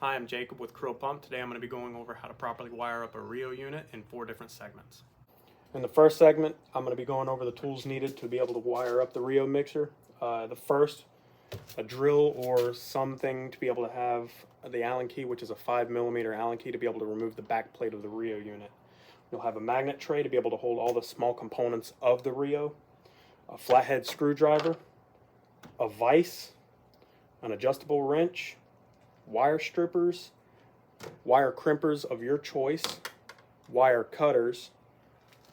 Hi, I'm Jacob with Krill Pump. Today I'm going to be going over how to properly wire up a Rio unit in 4 different segments. In the first segment, I'm going to be going over the tools needed to be able to wire up the Rio mixer. The first, a drill or something to be able to have the Allen key, which is a 5mm Allen key, to be able to remove the back plate of the Rio unit. You'll have a magnet tray to be able to hold all the small components of the Rio, a flathead screwdriver, a vise, an adjustable wrench, wire strippers, wire crimpers of your choice, wire cutters,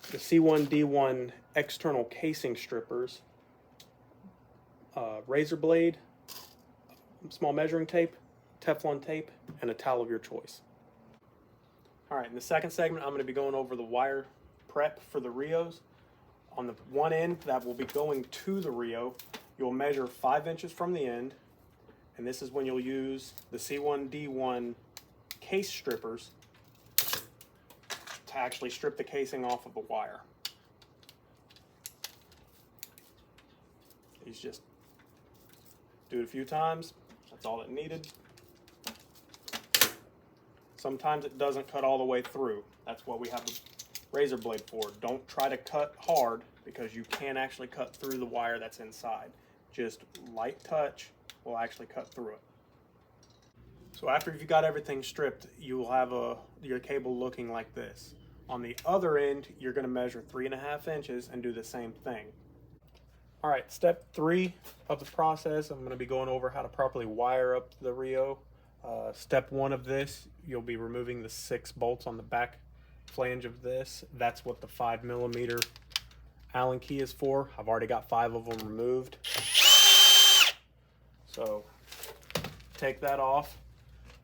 the C1D1 external casing strippers, razor blade, small measuring tape, Teflon tape, and a towel of your choice. Alright, in the second segment I'm going to be going over the wire prep for the Rios. On the one end that will be going to the Rio, you'll measure 5 inches from the end, and this is when you'll use the C1D1 case strippers to actually strip the casing off of the wire. These just do it a few times, that's all it needed. Sometimes it doesn't cut all the way through. That's what we have the razor blade for. Don't try to cut hard because you can actually cut through the wire that's inside. Just light touch will actually cut through it. So after you've got everything stripped, you will have your cable looking like this. On the other end, you're going to measure 3.5 inches and do the same thing. Alright, step 3 of the process, I'm going to be going over how to properly wire up the Rio. Step 1 of this, you'll be removing the 6 bolts on the back flange of this. That's what the 5mm Allen key is for. I've already got 5 of them removed. So take that off.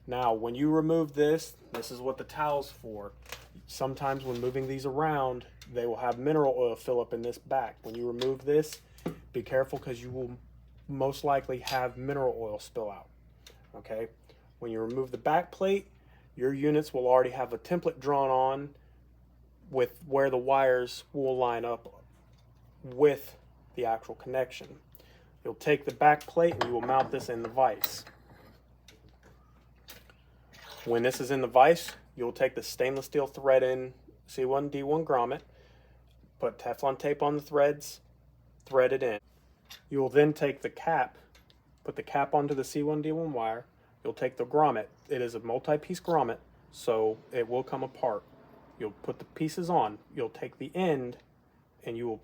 Now when you remove this, this is what the towel's for. Sometimes when moving these around, they will have mineral oil fill up in this back. When you remove this, be careful because you will most likely have mineral oil spill out. Okay? When you remove the back plate, your units will already have a template drawn on with where the wires will line up with the actual connection. You'll take the back plate and you will mount this in the vise. When this is in the vise, you'll take the stainless steel thread-in C1D1 grommet, put Teflon tape on the threads, thread it in. You will then take the cap, put the cap onto the C1D1 wire. You'll take the grommet. It is a multi-piece grommet, so it will come apart. You'll put the pieces on. You'll take the end and you will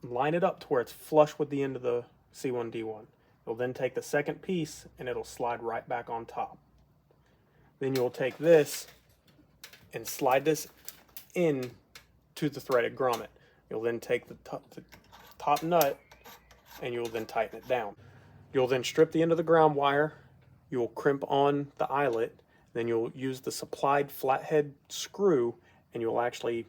line it up to where it's flush with the end of the C1D1. You'll then take the second piece and it'll slide right back on top. Then you'll take this and slide this in to the threaded grommet. You'll then take the top nut and you'll then tighten it down. You'll then strip the end of the ground wire. You'll crimp on the eyelet. Then you'll use the supplied flathead screw and you'll actually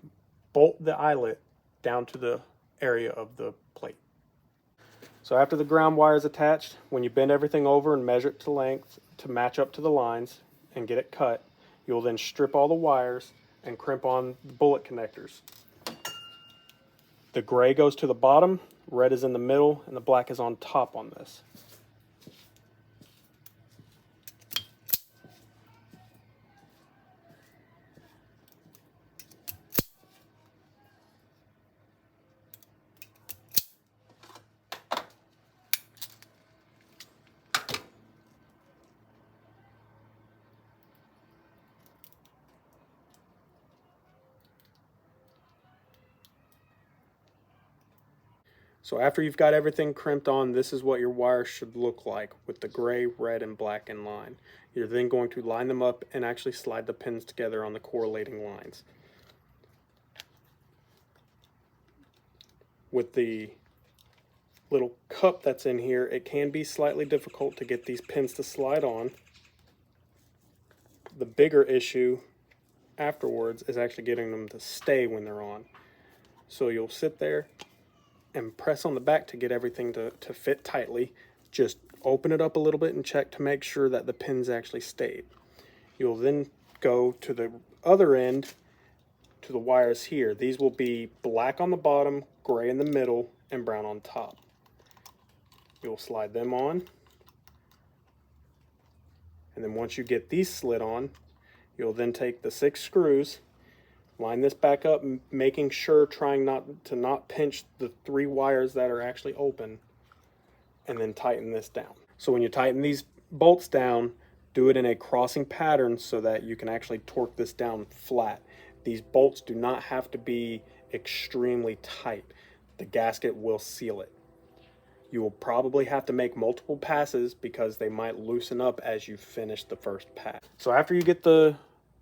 bolt the eyelet down to the area of the plate. So after the ground wire is attached, when you bend everything over and measure it to length to match up to the lines and get it cut, you'll then strip all the wires and crimp on the bullet connectors. The gray goes to the bottom, red is in the middle, and the black is on top on this. So after you've got everything crimped on, this is what your wires should look like with the gray, red, and black in line. You're then going to line them up and actually slide the pins together on the correlating lines. With the little cup that's in here, it can be slightly difficult to get these pins to slide on. The bigger issue afterwards is actually getting them to stay when they're on. So you'll sit there and press on the back to get everything to fit tightly. Just open it up a little bit and check to make sure that the pins actually stayed. You'll then go to the other end to the wires here. These will be black on the bottom, gray in the middle, and brown on top. You'll slide them on And then once you get these slid on, you'll then take the 6 screws, line this back up, making sure, trying not to pinch the 3 wires that are actually open, and then tighten this down. So when you tighten these bolts down, do it in a crossing pattern so that you can actually torque this down flat. These bolts do not have to be extremely tight. The gasket will seal it. You will probably have to make multiple passes because they might loosen up as you finish the first pass. So after you get the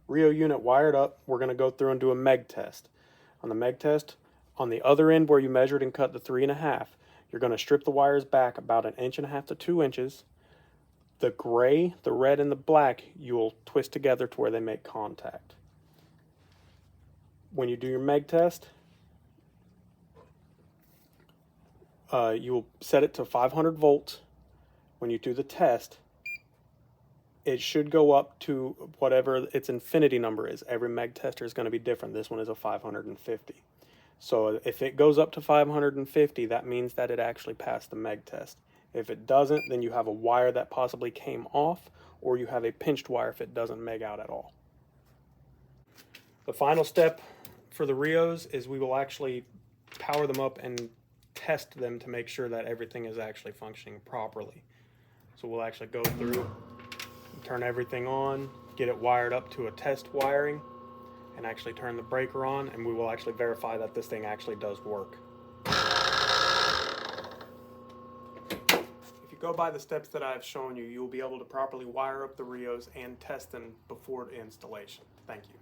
Rio unit wired up, we're going to go through and do a meg test. On the meg test, on the other end where you measured and cut the 3.5, you're going to strip the wires back about 1.5 inches to 2 inches. The gray, the red, and the black, you'll twist together to where they make contact. When you do your meg test, you will set it to 500 volts. When you do the test, it should go up to whatever its infinity number is. Every meg tester is going to be different. This one is a 550. So if it goes up to 550, that means that it actually passed the meg test. If it doesn't, then you have a wire that possibly came off, or you have a pinched wire if it doesn't meg out at all. The final step for the Rios is we will actually power them up and test them to make sure that everything is actually functioning properly. So we'll actually go through, turn everything on, get it wired up to a test wiring, and actually turn the breaker on, and we will actually verify that this thing actually does work. If you go by the steps that I've shown you, you'll be able to properly wire up the Rios and test them before installation. Thank you.